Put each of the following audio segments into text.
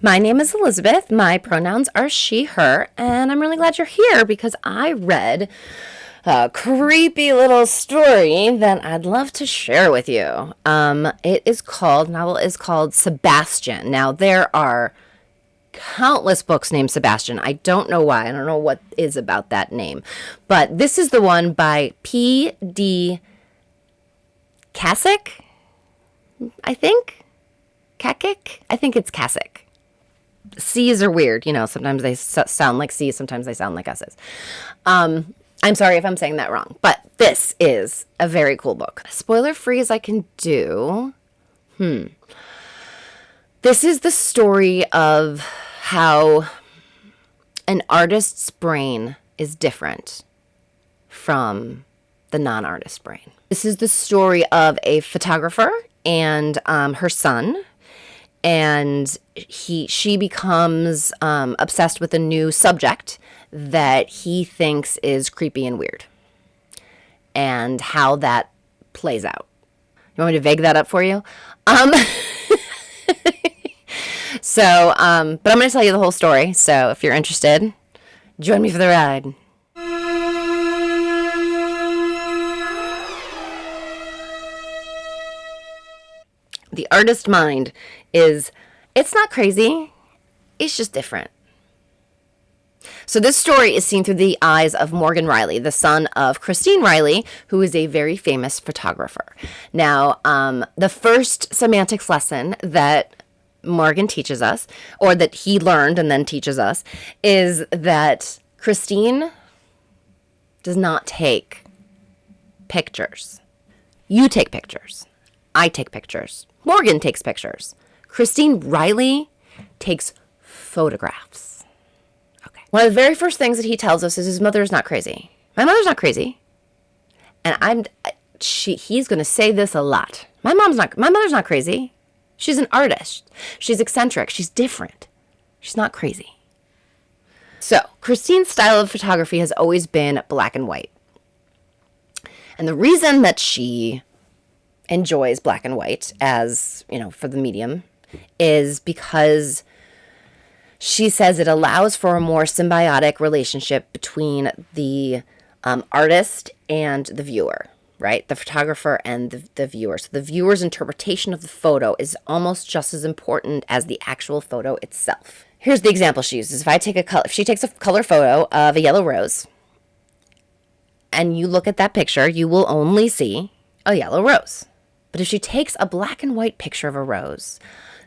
My name is Elizabeth. My pronouns are she, her, and I'm really glad you're here because I read a creepy little story that I'd love to share with you. Novel is called Sebastian. Now, there are countless books named Sebastian. I don't know why. I don't know what is about that name. But this is the one by P.D. Cacek, I think. Cacek? I think it's Cacek. C's are weird. Sometimes they sound like C's, sometimes they sound like S's. I'm sorry if I'm saying that wrong, but this is a very cool book. Spoiler free as I can do. This is the story of how an artist's brain is different from the non-artist's brain. This is the story of a photographer and her son. And she becomes obsessed with a new subject that he thinks is creepy and weird, and how that plays out. You want me to vague that up for you? But I'm going to tell you the whole story. So if you're interested, join me for the ride. The artist mind it's not crazy, it's just different. So this story is seen through the eyes of Morgan Riley, the son of Christine Riley, who is a very famous photographer. Now, the first semantics lesson that Morgan teaches us, or that he learned and then teaches us, is that Christine does not take pictures. You take pictures. I take pictures. Morgan takes pictures. Christine Riley takes photographs. Okay. One of the very first things that he tells us is his mother is not crazy. My mother's not crazy. And he's going to say this a lot. My mother's not crazy. She's an artist. She's eccentric. She's different. She's not crazy. So, Christine's style of photography has always been black and white. And the reason that she enjoys black and white as, for the medium is because she says it allows for a more symbiotic relationship between the artist and the viewer, right? The photographer and the viewer. So the viewer's interpretation of the photo is almost just as important as the actual photo itself. Here's the example she uses. If she takes a color photo of a yellow rose and you look at that picture, you will only see a yellow rose. But if she takes a black and white picture of a rose,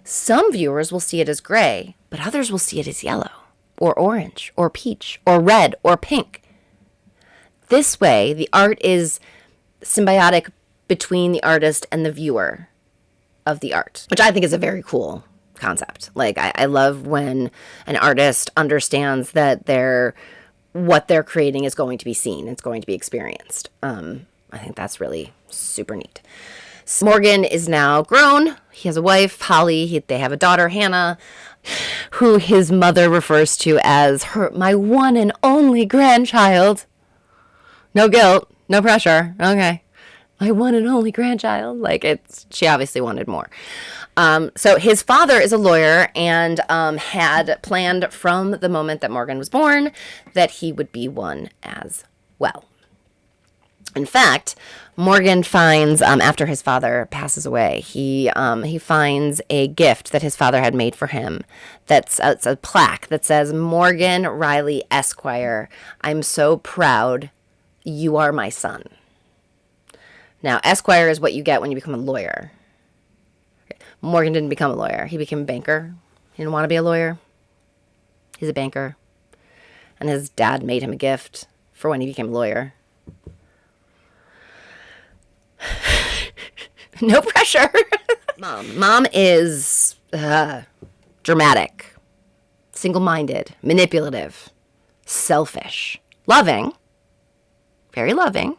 some viewers will see it as gray, but others will see it as yellow, or orange, or peach, or red, or pink. This way, the art is symbiotic between the artist and the viewer of the art, which I think is a very cool concept. Like, I love when an artist understands that what they're creating is going to be seen, it's going to be experienced. I think that's really super neat. Morgan is now grown. He has a wife, Holly. They have a daughter, Hannah, who his mother refers to as my one and only grandchild. No guilt, no pressure. Okay. My one and only grandchild. She obviously wanted more. So his father is a lawyer and had planned from the moment that Morgan was born that he would be one as well. In fact, Morgan finds, after his father passes away, he finds a gift that his father had made for him. It's a plaque that says, Morgan Riley Esquire, I'm so proud you are my son. Now, Esquire is what you get when you become a lawyer. Morgan didn't become a lawyer. He became a banker. He didn't want to be a lawyer. He's a banker. And his dad made him a gift for when he became a lawyer. No pressure. Mom is dramatic, single-minded, manipulative, selfish, loving, very loving.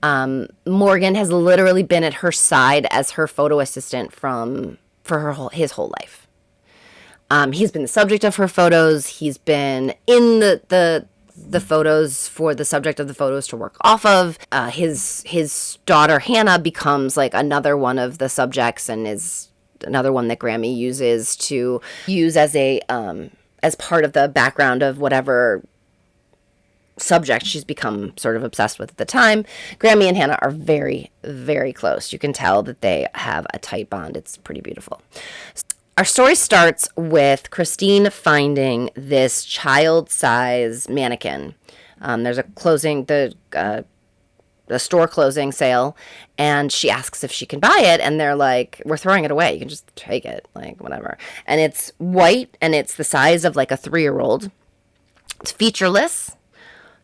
Morgan has literally been at her side as her photo assistant for his whole life. He's been the subject of her photos. He's been in the photos for the subject of the photos to work off of. His daughter Hannah becomes like another one of the subjects and is another one that Grammy uses to use as a as part of the background of whatever subject she's become sort of obsessed with at the time. Grammy and Hannah are very, very close. You can tell that they have a tight bond. It's pretty beautiful. Our story starts with Christine finding this child-size mannequin. There's a closing, the store closing sale, and she asks if she can buy it, and they're like, we're throwing it away. You can just take it, like, whatever. And it's white, and it's the size of, like, a 3-year-old. It's featureless,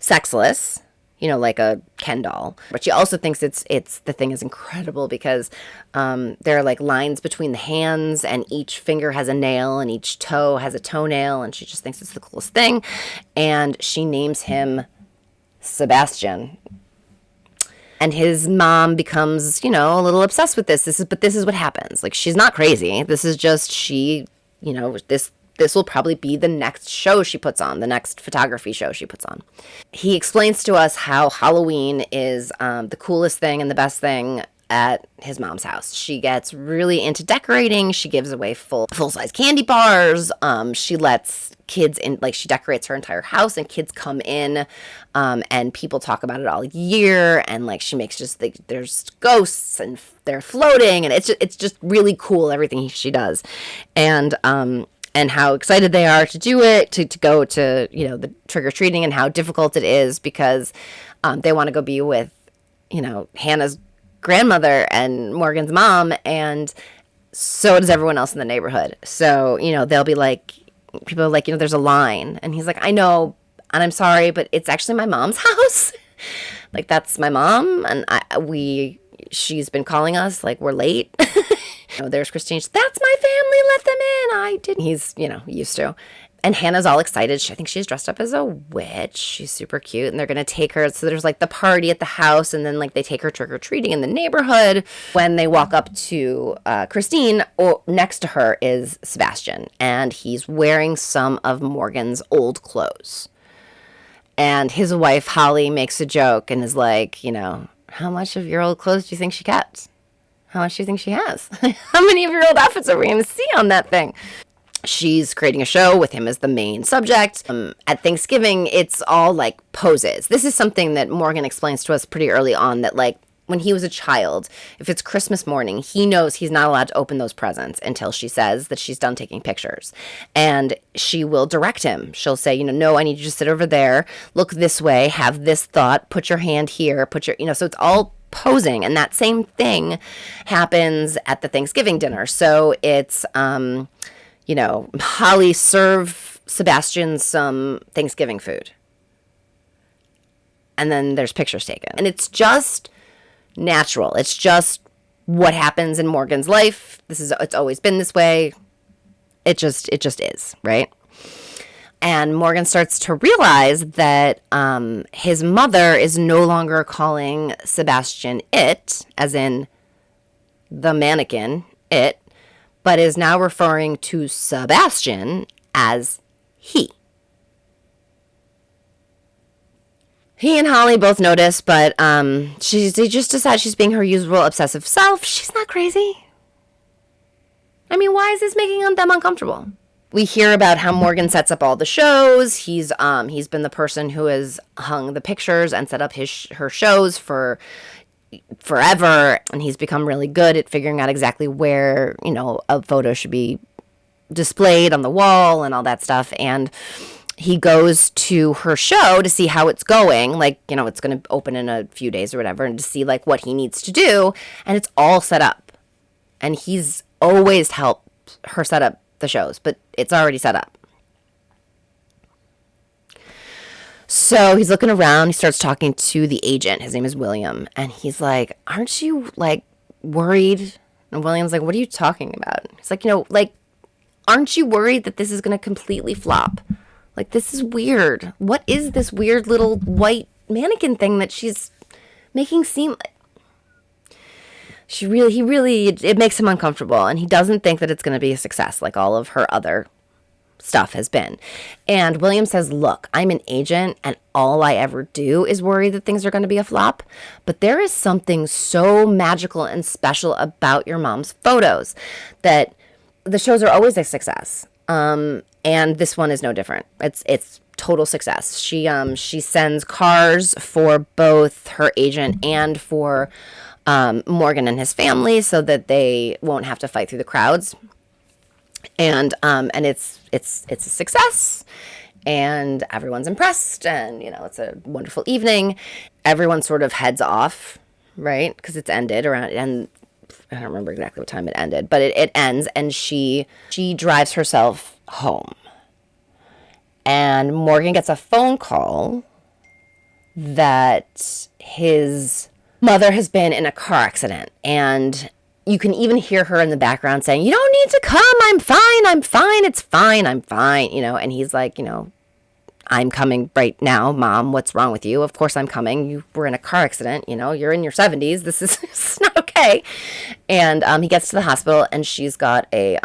sexless, you know, like a Ken doll. But she also thinks the thing is incredible because there are like lines between the hands, and each finger has a nail, and each toe has a toenail, and she just thinks it's the coolest thing. And she names him Sebastian. And his mom becomes, you know, a little obsessed with this. But this is what happens. Like, she's not crazy. This is just she, you know, this will probably be the next show she puts on, the next photography show she puts on. He explains to us how Halloween is the coolest thing and the best thing at his mom's house. She gets really into decorating. She gives away full-size candy bars. She lets kids in, like, she decorates her entire house, and kids come in, and people talk about it all year. And like, she makes just like, there's ghosts and they're floating, and it's just really cool, everything she does. And how excited they are to do it, to go to, you know, the trick-or-treating, and how difficult it is because they want to go be with, you know, Hannah's grandmother and Morgan's mom, and so does everyone else in the neighborhood. So, you know, they'll be like, people are like, you know, there's a line. And he's like, I know, and I'm sorry, but it's actually my mom's house. Like, that's my mom, and she's been calling us, like, we're late. You know, there's Christine. That's my family. Let them in. I didn't. He's, you know, used to. And Hannah's all excited. I think she's dressed up as a witch. She's super cute. And they're going to take her. So there's like the party at the house. And then like they take her trick-or-treating in the neighborhood. When they walk up to Christine, next to her is Sebastian. And he's wearing some of Morgan's old clothes. And his wife, Holly, makes a joke and is like, you know, how much of your old clothes do you think she kept? How much do you think she has? How many of your old outfits are we going to see on that thing? She's creating a show with him as the main subject. At Thanksgiving, it's all like poses. This is something that Morgan explains to us pretty early on, that like when he was a child, if it's Christmas morning, he knows he's not allowed to open those presents until she says that she's done taking pictures. And she will direct him. She'll say, you know, no, I need you to sit over there, look this way, have this thought, put your hand here, so it's all posing. And that same thing happens at the Thanksgiving dinner. So it's, you know, Holly serve Sebastian some Thanksgiving food. And then there's pictures taken. And it's just natural. It's just what happens in Morgan's life. It's always been this way. It just is, right? And Morgan starts to realize that his mother is no longer calling Sebastian it, as in the mannequin, it, but is now referring to Sebastian as he. He and Holly both notice, but they just decide she's being her usual obsessive self. She's not crazy. I mean, why is this making them uncomfortable? We hear about how Morgan sets up all the shows. He's been the person who has hung the pictures and set up her shows for forever, and he's become really good at figuring out exactly where, you know, a photo should be displayed on the wall and all that stuff. And he goes to her show to see how it's going. Like, you know, it's going to open in a few days or whatever, and to see like what he needs to do. And it's all set up. And he's always helped her set up the shows, but it's already set up. So he's looking around. He starts talking to the agent. His name is William. And he's like, aren't you like worried? And William's like, what are you talking about? He's like, you know, like, aren't you worried that this is going to completely flop? Like, this is weird. What is this weird little white mannequin thing that she's making seem like? It makes him uncomfortable, and he doesn't think that it's going to be a success like all of her other stuff has been. And William says, look, I'm an agent, and all I ever do is worry that things are going to be a flop. But there is something so magical and special about your mom's photos that the shows are always a success. And this one is no different. It's total success. She sends cars for both her agent and for Morgan and his family so that they won't have to fight through the crowds. And it's a success, and everyone's impressed, and it's a wonderful evening. Everyone sort of heads off, right? Because it's ended around, and I don't remember exactly what time it ended, but it ends, and she drives herself home. And Morgan gets a phone call that his mother has been in a car accident, and you can even hear her in the background saying, "You don't need to come. I'm fine. It's fine. I'm fine." And he's like, "I'm coming right now, Mom. What's wrong with you?" "Of course I'm coming. You were in a car accident. You're in your 70s. This is not okay." And he gets to the hospital, and she's got a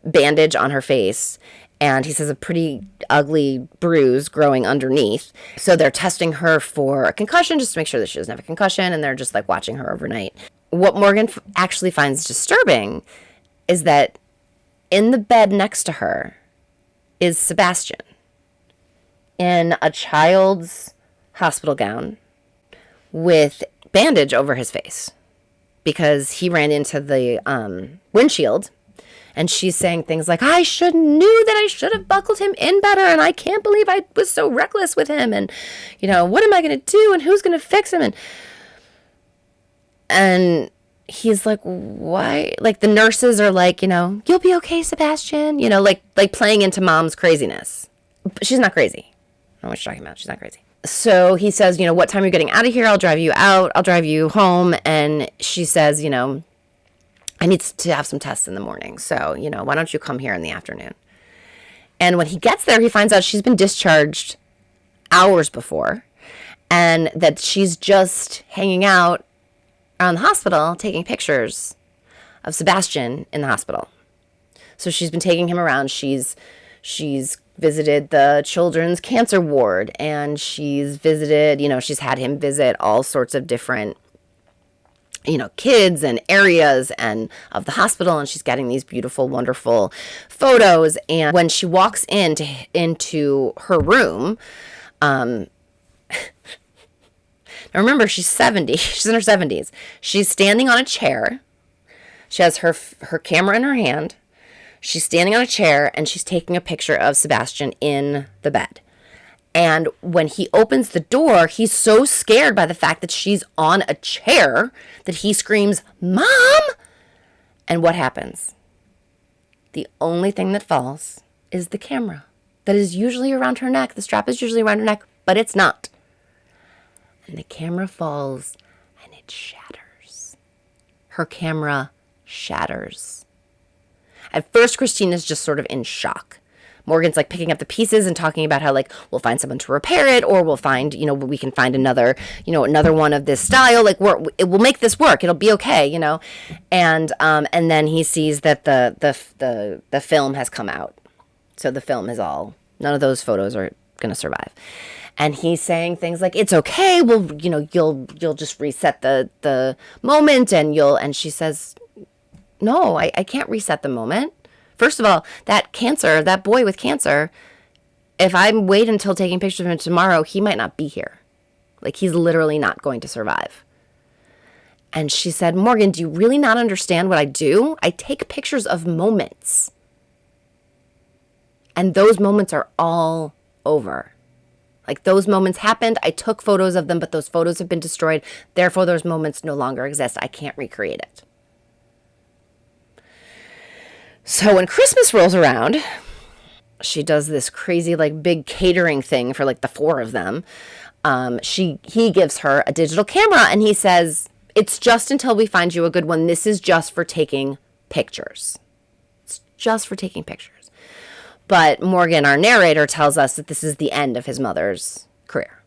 bandage on her face, and he says a pretty ugly bruise growing underneath. So they're testing her for a concussion just to make sure that she doesn't have a concussion, and they're just like watching her overnight. What Morgan actually finds disturbing is that in the bed next to her is Sebastian in a child's hospital gown with bandage over his face because he ran into the windshield. And she's saying things like, "I knew that I should have buckled him in better, and I can't believe I was so reckless with him, and, what am I going to do, and who's going to fix him?" And he's like, "Why?" Like, the nurses are like, "You'll be okay, Sebastian," like playing into Mom's craziness. But she's not crazy. I don't know what you're talking about. She's not crazy. So he says, "What time are you getting out of here? I'll drive you out. I'll drive you home." And she says, "I need to have some tests in the morning. So, why don't you come here in the afternoon?" And when he gets there, he finds out she's been discharged hours before, and that she's just hanging out around the hospital taking pictures of Sebastian in the hospital. So she's been taking him around. She's visited the children's cancer ward, and she's visited, she's had him visit all sorts of different kids and areas and of the hospital, and she's getting these beautiful, wonderful photos. And when she walks into her room, now remember, she's 70. She's in her 70s. She's standing on a chair. She has her camera in her hand. She's standing on a chair, and she's taking a picture of Sebastian in the bed. And when he opens the door, he's so scared by the fact that she's on a chair that he screams, "Mom!" And what happens? The only thing that falls is the camera that is usually around her neck. The strap is usually around her neck, but it's not. And the camera falls, and it shatters. Her camera shatters. At first, Christina's just sort of in shock. Morgan's like picking up the pieces and talking about how like we'll find someone to repair it, or we'll find, we can find another one of this style. Like we'll make this work. It'll be okay, And then he sees that the film has come out. So the film is none of those photos are going to survive. And he's saying things like, "It's okay. Well, you'll just reset the moment, and she says, "No, I can't reset the moment. First of all, that boy with cancer, if I wait until taking pictures of him tomorrow, he might not be here. Like, he's literally not going to survive." And she said, "Morgan, do you really not understand what I do? I take pictures of moments. And those moments are all over. Like, those moments happened. I took photos of them, but those photos have been destroyed. Therefore, those moments no longer exist. I can't recreate it." So when Christmas rolls around, she does this crazy, like, big catering thing for, like, the four of them. He gives her a digital camera, and he says, "It's just until we find you a good one. This is just for taking pictures. It's just for taking pictures." But Morgan, our narrator, tells us that this is the end of his mother's career.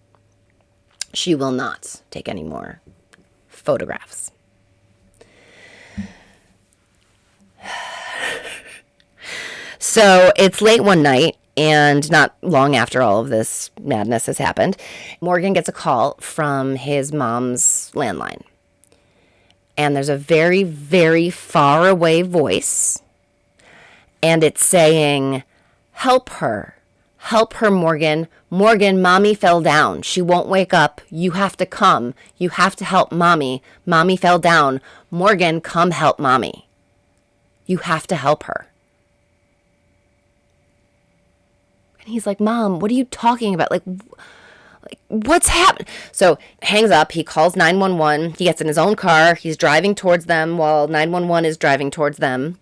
She will not take any more photographs. So it's late one night, and not long after all of this madness has happened, Morgan gets a call from his mom's landline. and there's a very, very far away voice, and it's saying, help her, Morgan. Morgan, mommy fell down. She won't wake up. You have to come. You have to help mommy. Mommy fell down. Morgan, come help mommy. You have to help her. And he's like, Mom, what are you talking about? Like what's happened? So hangs up. He calls 911. He gets in his own car. He's driving towards them while 911 is driving towards them.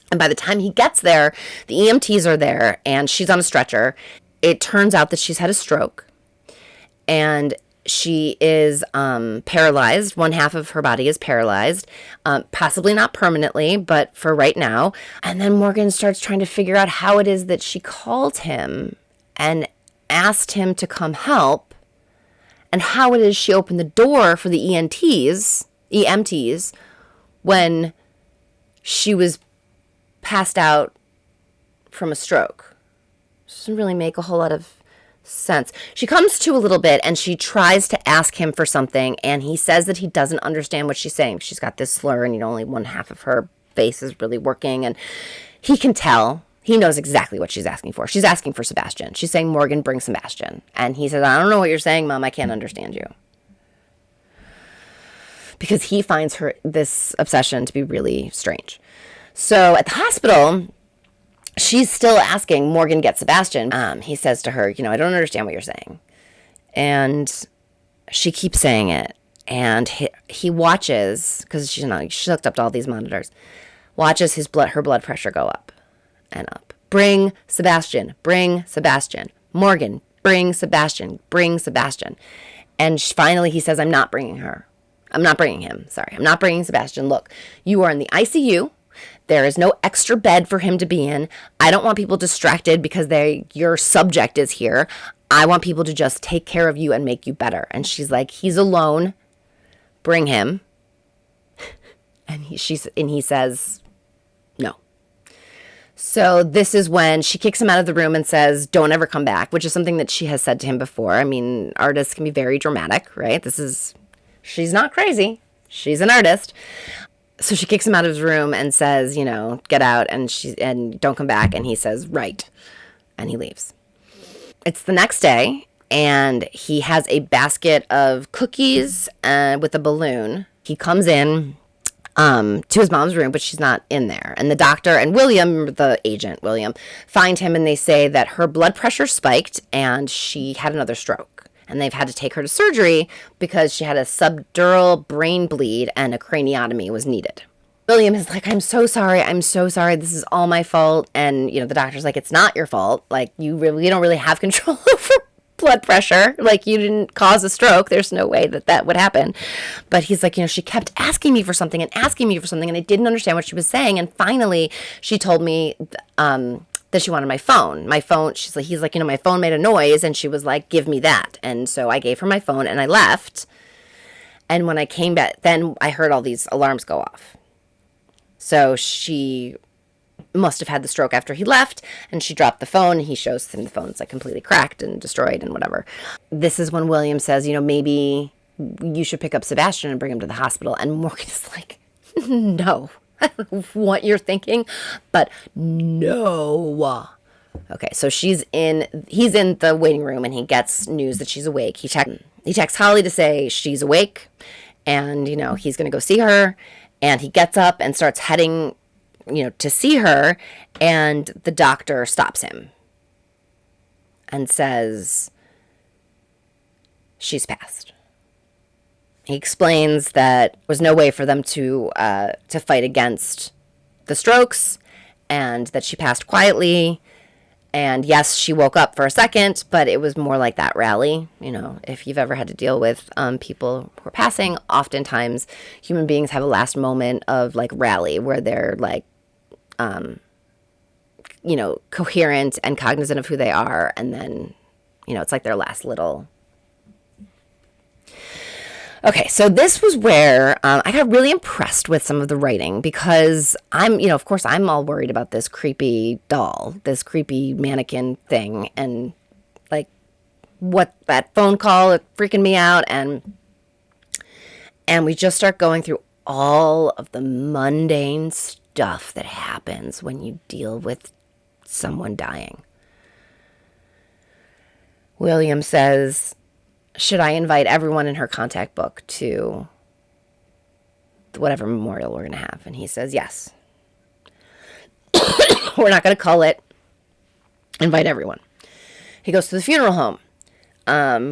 And by the time he gets there, the EMTs are there and she's on a stretcher. It turns out that she's had a stroke and she is paralyzed. One half of her body is paralyzed, possibly not permanently, but for right now. And then Morgan starts trying to figure out how it is that she called him and asked him to come help, and how it is she opened the door for the EMTs when she was passed out from a stroke. Doesn't really make a whole lot of sense. She comes to a little bit and she tries to ask him for something, and he says that he doesn't understand what she's saying. She's got this slur and only one half of her face is really working, and he can tell. He knows exactly what she's asking for. She's asking for Sebastian. She's saying, Morgan, bring Sebastian. And he says, I don't know what you're saying, Mom. I can't understand you. Because he finds this obsession to be really strange. So at the hospital, she's still asking, Morgan, get Sebastian. He says to her, I don't understand what you're saying. And she keeps saying it. And he watches, because she hooked up to all these monitors, watches her blood pressure go up and up. Bring Sebastian. Bring Sebastian. Morgan, bring Sebastian. Bring Sebastian. And finally he says, I'm not bringing her. I'm not bringing him. Sorry, I'm not bringing Sebastian. Look, you are in the ICU. There is no extra bed for him to be in. I don't want people distracted because your subject is here. I want people to just take care of you and make you better. And she's like, he's alone. Bring him. And he says, no. So this is when she kicks him out of the room and says, don't ever come back, which is something that she has said to him before. I mean, artists can be very dramatic, right? She's not crazy. She's an artist. So she kicks him out of his room and says, get out and don't come back. And he says, right. And he leaves. It's the next day and he has a basket of cookies with a balloon. He comes in to his mom's room, but she's not in there. And the doctor and William, the agent, find him and they say that her blood pressure spiked and she had another stroke. And they've had to take her to surgery because she had a subdural brain bleed and a craniotomy was needed. William is like, I'm so sorry. This is all my fault. And, the doctor's like, it's not your fault. Like, you don't really have control over blood pressure. Like, you didn't cause a stroke. There's no way that would happen. But he's like, she kept asking me for something and I didn't understand what she was saying. And finally, she told me, that she wanted my phone. He's like, my phone made a noise, and she was like, give me that. And so I gave her my phone and I left. And when I came back, then I heard all these alarms go off. So she must have had the stroke after he left, and she dropped the phone, and he shows him the phone's like completely cracked and destroyed and whatever. This is when William says, maybe you should pick up Sebastian and bring him to the hospital. And Morgan is like, no. I don't know what you're thinking, but no. Okay, so he's in the waiting room and he gets news that she's awake. He texts Holly to say she's awake and, he's going to go see her. And he gets up and starts heading, to see her. And the doctor stops him and says, she's passed. He explains that there was no way for them to fight against the strokes and that she passed quietly. And yes, she woke up for a second, but it was more like that rally. If you've ever had to deal with people who are passing, oftentimes human beings have a last moment of like rally where they're like, coherent and cognizant of who they are. And then, it's like their last little. Okay, so this was where I got really impressed with some of the writing because of course I'm all worried about this creepy doll, this creepy manikin thing, and like what that phone call, it freaking me out, and we just start going through all of the mundane stuff that happens when you deal with someone dying. William says, should I invite everyone in her contact book to whatever memorial we're going to have? And he says, yes. We're not going to cull it. Invite everyone. He goes to the funeral home,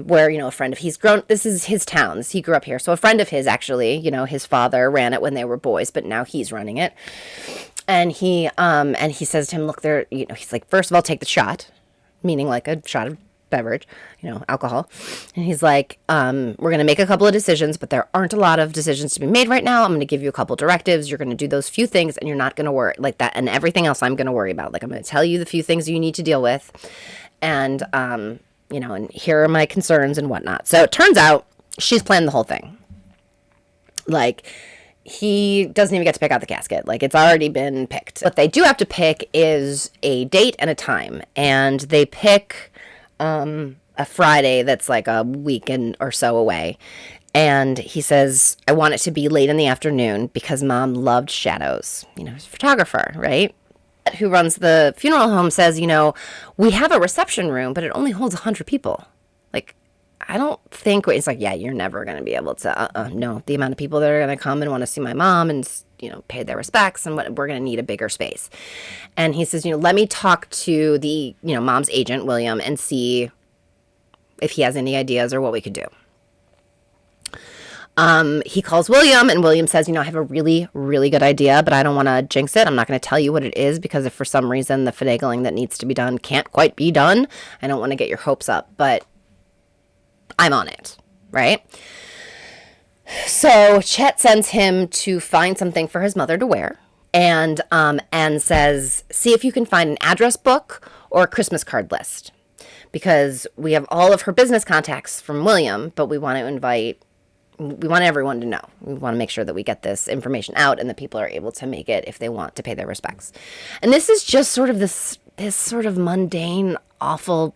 where, a friend of this is his town. He grew up here. So a friend of his, actually, his father ran it when they were boys, but now he's running it. And he says to him, look, he's like, first of all, take the shot, meaning like a shot of beverage, alcohol. And he's like, we're going to make a couple of decisions, but there aren't a lot of decisions to be made right now. I'm going to give you a couple directives. You're going to do those few things, and you're not going to worry like that. And everything else I'm going to worry about. Like, I'm going to tell you the few things you need to deal with. And, and here are my concerns and whatnot. So it turns out she's planned the whole thing. Like, he doesn't even get to pick out the casket. Like, it's already been picked. What they do have to pick is a date and a time. And they pick a Friday that's like a weekend or so away. And he says, I want it to be late in the afternoon because Mom loved shadows. He's a photographer, right? Who runs the funeral home says, we have a reception room, but it only holds 100 people. Like, I don't think, it's like, yeah, you're never going to be able to, no, the amount of people that are going to come and want to see my mom and, pay their respects, and we're going to need a bigger space. And he says, let me talk to the, Mom's agent, William, and see if he has any ideas or what we could do. He calls William, and William says, I have a really, really good idea, but I don't want to jinx it. I'm not going to tell you what it is, because if for some reason the finagling that needs to be done can't quite be done, I don't want to get your hopes up, but I'm on it, right? So Chet sends him to find something for his mother to wear, and says, see if you can find an address book or a Christmas card list, because we have all of her business contacts from William, but we want everyone to know. We want to make sure that we get this information out and that people are able to make it if they want to pay their respects. And this is just sort of this sort of mundane, awful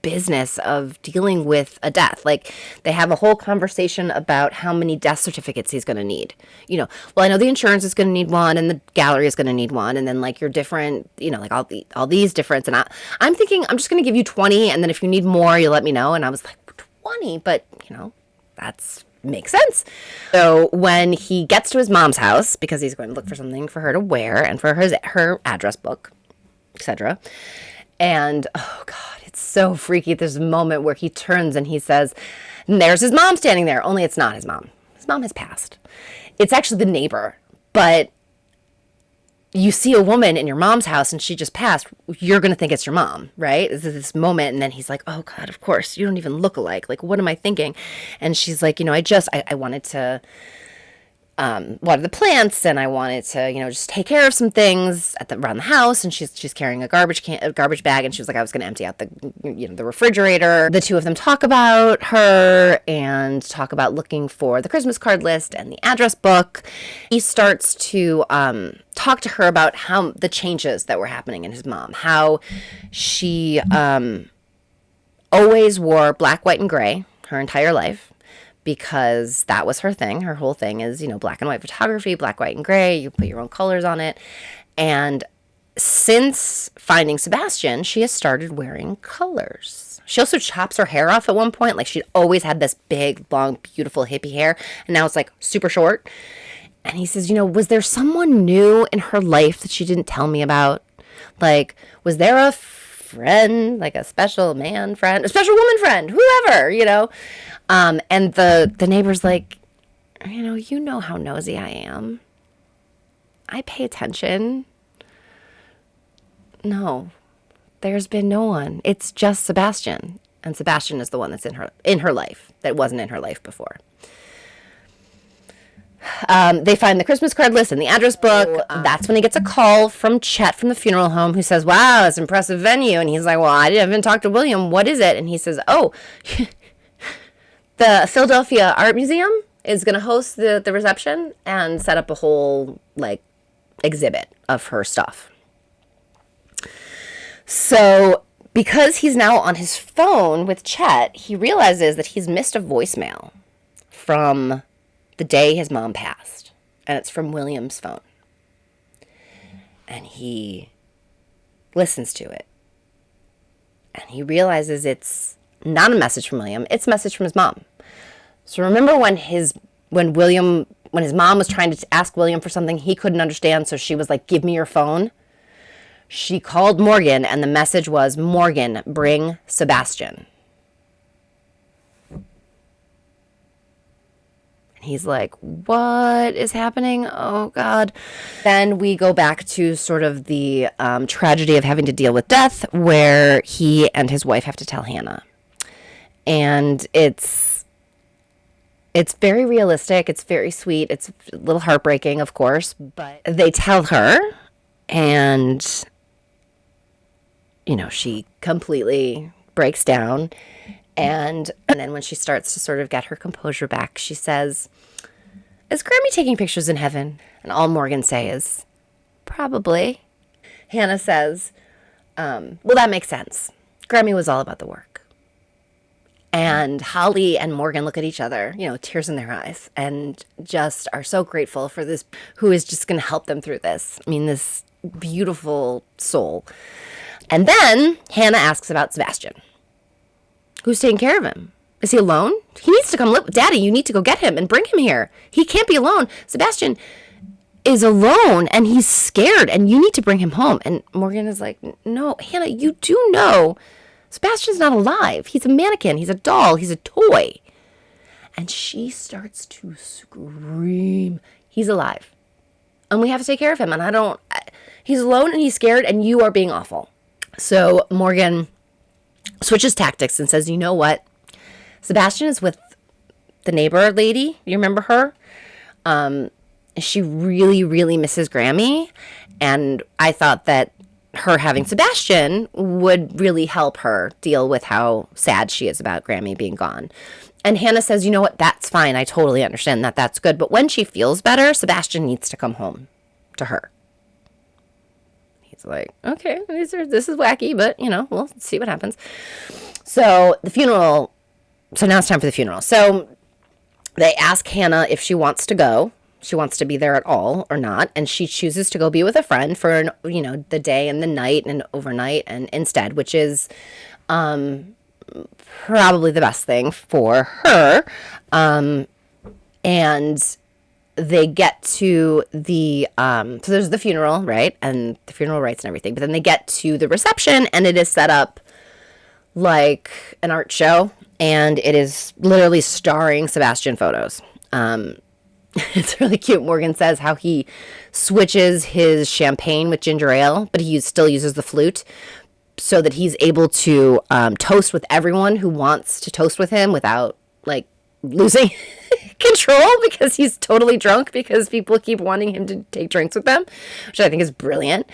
business of dealing with a death. Like, they have a whole conversation about how many death certificates he's going to need. Well, I know the insurance is going to need one, and the gallery is going to need one, and then like your different, like all these different. And I'm thinking I'm just going to give you 20, and then if you need more, you let me know. And I was like, 20, but that's makes sense. So when he gets to his mom's house, because he's going to look for something for her to wear and for her address book, etc. And oh God, it's so freaky. There's a moment where he turns and he says, and there's his mom standing there, only it's not his mom. His mom has passed. It's actually the neighbor. But you see a woman in your mom's house and she just passed, you're going to think it's your mom, right? This moment. And then he's like, oh God, of course, you don't even look alike. Like, what am I thinking? And she's like, I wanted to water the plants, and I wanted to, just take care of some things around the house. And she's carrying a garbage bag, and she was like, I was going to empty out the refrigerator. The two of them talk about her and talk about looking for the Christmas card list and the address book. He starts to talk to her about how the changes that were happening in his mom, how she always wore black, white, and gray her entire life, because that was her thing. Her whole thing is, black and white photography, black, white, and gray. You put your own colors on it. And since finding Sebastian, she has started wearing colors. She also chops her hair off at one point. Like, she'd always had this big, long, beautiful hippie hair, and now it's like super short. And he says, was there someone new in her life that she didn't tell me about? Like, was there a friend, like a special man friend, a special woman friend, whoever, and the neighbor's like, you know how nosy I am. I pay attention. No, there's been no one. It's just Sebastian. And Sebastian is the one that's in her life that wasn't in her life before. They find the Christmas card list and the address book. That's when he gets a call from Chet from the funeral home, who says, wow, it's an impressive venue. And he's like, well, I haven't talked to William. What is it? And he says, oh, the Philadelphia Art Museum is going to host the reception and set up a whole, exhibit of her stuff. So because he's now on his phone with Chet, he realizes that he's missed a voicemail from the day his mom passed. and it's from William's phone. And he listens to it. And he realizes it's not a message from William, it's a message from his mom. So remember when his mom was trying to ask William for something he couldn't understand, so she was like, give me your phone? She called Morgan, and the message was, Morgan, bring Sebastian. He's like, what is happening? Oh, God. Then we go back to sort of the tragedy of having to deal with death, where he and his wife have to tell Hannah. And it's very realistic. It's very sweet. It's a little heartbreaking, of course. But they tell her, and, you know, she completely breaks down. And then when she starts to sort of get her composure back, she says, is Grammy taking pictures in heaven? And all Morgan say is, probably. Hannah says, well, that makes sense. Grammy was all about the work. And Holly and Morgan look at each other, you know, tears in their eyes, and just are so grateful for this, who is just going to help them through this. I mean, this beautiful soul. And then Hannah asks about Sebastian. Who's taking care of him? Is he alone? He needs to come live. Daddy, you need to go get him and bring him here. He can't be alone. Sebastian is alone and he's scared and you need to bring him home. And Morgan is like, no, Hannah, you do know Sebastian's not alive. He's a mannequin. He's a doll. He's a toy. And she starts to scream. He's alive. And we have to take care of him. And he's alone and he's scared and you are being awful. So Morgan switches tactics and says, you know what? Sebastian is with the neighbor lady. You remember her? She really, really misses Grammy. And I thought that her having Sebastian would really help her deal with how sad she is about Grammy being gone. And Hannah says, you know what? That's fine. I totally understand that. That's good. But when she feels better, Sebastian needs to come home to her. He's like, okay, this is wacky, but, you know, we'll see what happens. So now it's time for the funeral. So they ask Hannah if she wants to go. She wants to be there at all or not. And she chooses to go be with a friend for, you know, the day and the night and overnight and instead, which is probably the best thing for her. And they get to the, so there's the funeral, right? And the funeral rites and everything. But then they get to the reception and it is set up like an art show. And it is literally starring Sebastian photos. It's really cute. Morgan says how he switches his champagne with ginger ale, but he still uses the flute so that he's able to toast with everyone who wants to toast with him without, like, losing control because he's totally drunk because people keep wanting him to take drinks with them, which I think is brilliant.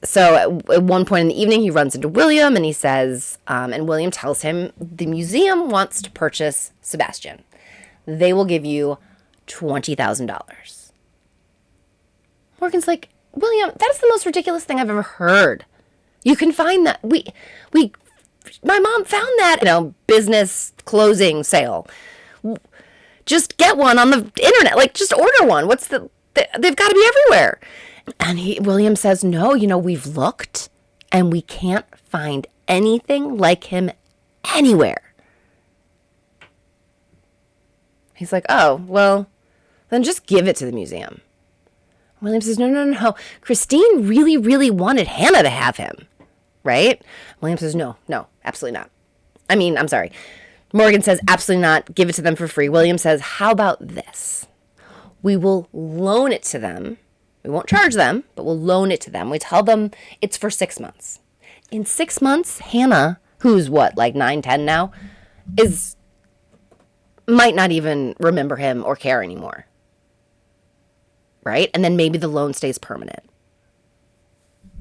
So at one point in the evening, he runs into William and he says, and William tells him the museum wants to purchase Sebastian. They will give you $20,000. Morgan's like, William, that is the most ridiculous thing I've ever heard. You can find that. My mom found that, you know, business closing sale. Just get one on the internet. Like, just order one. They've got to be everywhere. And William says, no, you know, we've looked and we can't find anything like him anywhere. He's like, oh, well, then just give it to the museum. William says, no. Christine really, really wanted Hannah to have him, right? William says, no, absolutely not. I'm sorry. Morgan says, absolutely not. Give it to them for free. William says, how about this? We will loan it to them. We won't charge them, but we'll loan it to them. We tell them it's for 6 months. In 6 months, Hannah, who's like 9, 10 now, might not even remember him or care anymore. Right? And then maybe the loan stays permanent.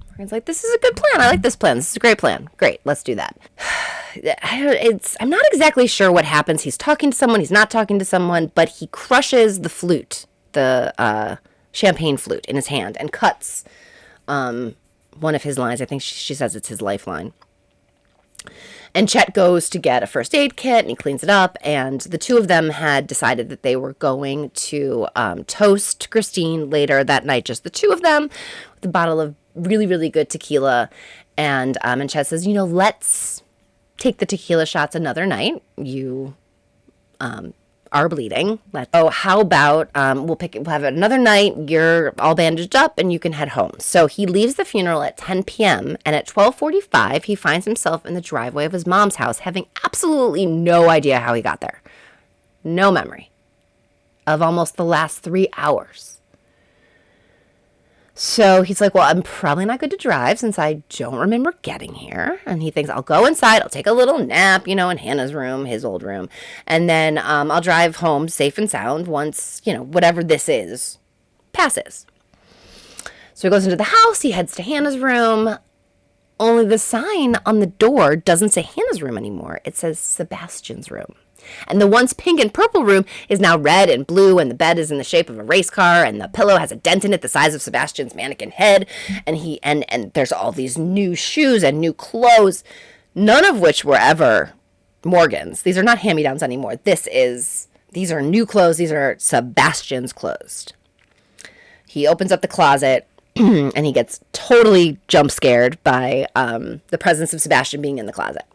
Morgan's like, this is a good plan. I like this plan. This is a great plan. Great. Let's do that. I'm not exactly sure what happens. He's talking to someone. He's not talking to someone, but he crushes the flute, the champagne flute in his hand and cuts one of his lines. I think she says it's his lifeline. And Chet goes to get a first aid kit and he cleans it up. And the two of them had decided that they were going to toast Christine later that night, just the two of them, with a bottle of really, really good tequila. And Chet says, let's take the tequila shots another night. You are bleeding. How about we'll have it another night. You're all bandaged up and you can head home. So he leaves the funeral at 10 p.m. and at 12:45 he finds himself in the driveway of his mom's house, having absolutely no idea how he got there. No memory of almost the last 3 hours. So he's like, well, I'm probably not good to drive since I don't remember getting here. And he thinks, I'll go inside. I'll take a little nap, in Hannah's room, his old room. And then I'll drive home safe and sound once, whatever this is passes. So he goes into the house. He heads to Hannah's room. Only the sign on the door doesn't say Hannah's room anymore. It says Sebastian's room. And the once pink and purple room is now red and blue, and the bed is in the shape of a race car, and the pillow has a dent in it the size of Sebastian's mannequin head, and there's all these new shoes and new clothes, none of which were ever Morgan's. These are not hand-me-downs anymore. These are new clothes. These are Sebastian's clothes. He opens up the closet, and he gets totally jump scared by the presence of Sebastian being in the closet.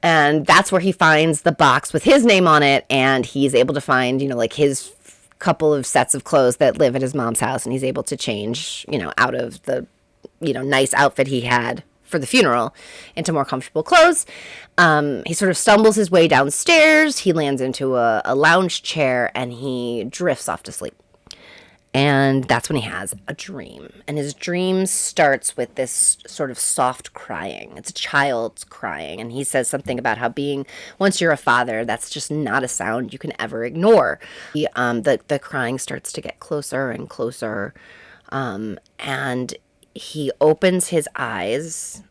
And that's where he finds the box with his name on it, and he's able to find, his couple of sets of clothes that live at his mom's house, and he's able to change, out of the, nice outfit he had for the funeral into more comfortable clothes. He sort of stumbles his way downstairs. He lands into a lounge chair, and he drifts off to sleep. And that's when he has a dream. And his dream starts with this sort of soft crying. It's a child's crying. And he says something about how once you're a father, that's just not a sound you can ever ignore. The crying starts to get closer and closer. And he opens his eyes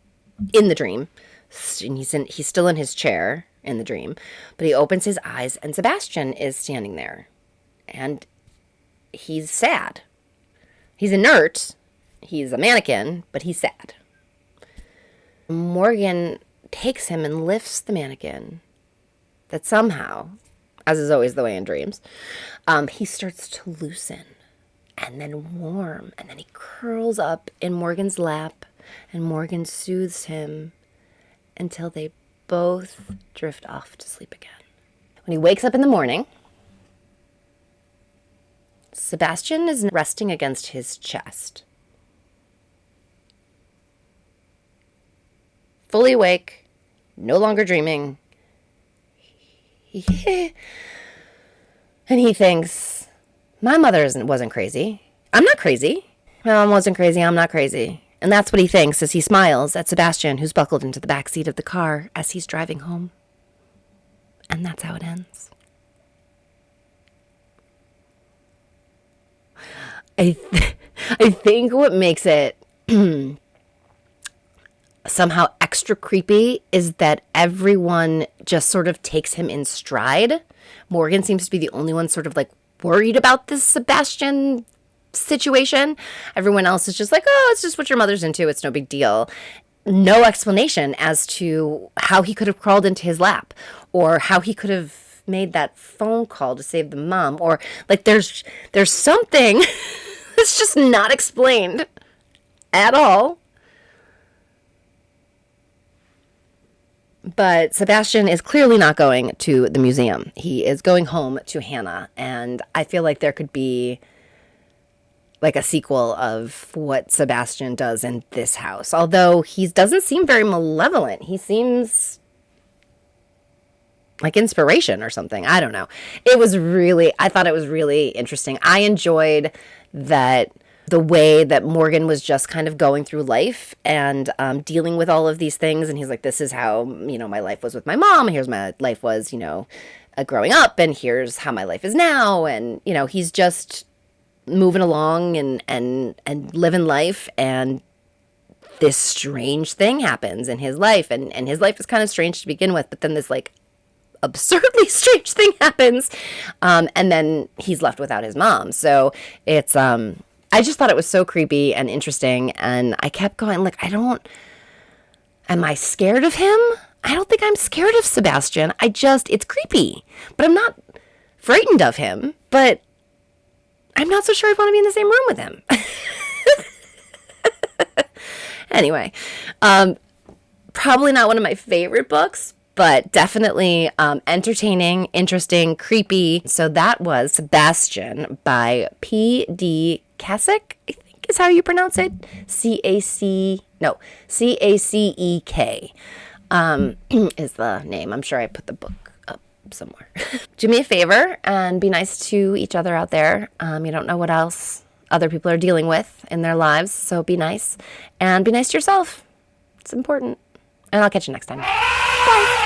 in the dream. And he's still in his chair in the dream. But he opens his eyes, and Sebastian is standing there. And he's sad. He's inert. He's a mannequin, but he's sad. Morgan takes him and lifts the mannequin. That somehow, as is always the way in dreams, he starts to loosen and then warm. And then he curls up in Morgan's lap, and Morgan soothes him until they both drift off to sleep again. When he wakes up in the morning, Sebastian is resting against his chest. Fully awake, no longer dreaming. And he thinks, my mother wasn't crazy. I'm not crazy. My mom wasn't crazy. I'm not crazy. And that's what he thinks as he smiles at Sebastian, who's buckled into the back seat of the car as he's driving home. And that's how it ends. I think what makes it somehow extra creepy is that everyone just sort of takes him in stride. Morgan seems to be the only one sort of like worried about this Sebastian situation. Everyone else is just like, oh, it's just what your mother's into. It's no big deal. No explanation as to how he could have crawled into his lap or how he could have made that phone call to save the mom, or like there's something that's just not explained at all. But Sebastian is clearly not going to the museum. He is going home to Hannah, and I feel like there could be like a sequel of what Sebastian does in this house. Although he doesn't seem very malevolent. He seems like inspiration or something. I don't know. I thought it was really interesting. I enjoyed that the way that Morgan was just kind of going through life and dealing with all of these things. And he's like, this is how, my life was with my mom. Here's my life was, growing up. And here's how my life is now. And, he's just moving along and living life. And this strange thing happens in his life. And his life is kind of strange to begin with. But then this like absurdly strange thing happens. And then he's left without his mom. So it's, I just thought it was so creepy and interesting. And I kept going, like, I don't Am I scared of him? I don't think I'm scared of Sebastian. It's creepy. But I'm not frightened of him. But I'm not so sure I'd want to be in the same room with him. Anyway, probably not one of my favorite books, but definitely entertaining, interesting, creepy. So that was Sebastian by P.D. Cacek, I think is how you pronounce it. Cacek is the name. I'm sure I put the book up somewhere. Do me a favor and be nice to each other out there. You don't know what else other people are dealing with in their lives, so be nice. And be nice to yourself. It's important. And I'll catch you next time. Bye.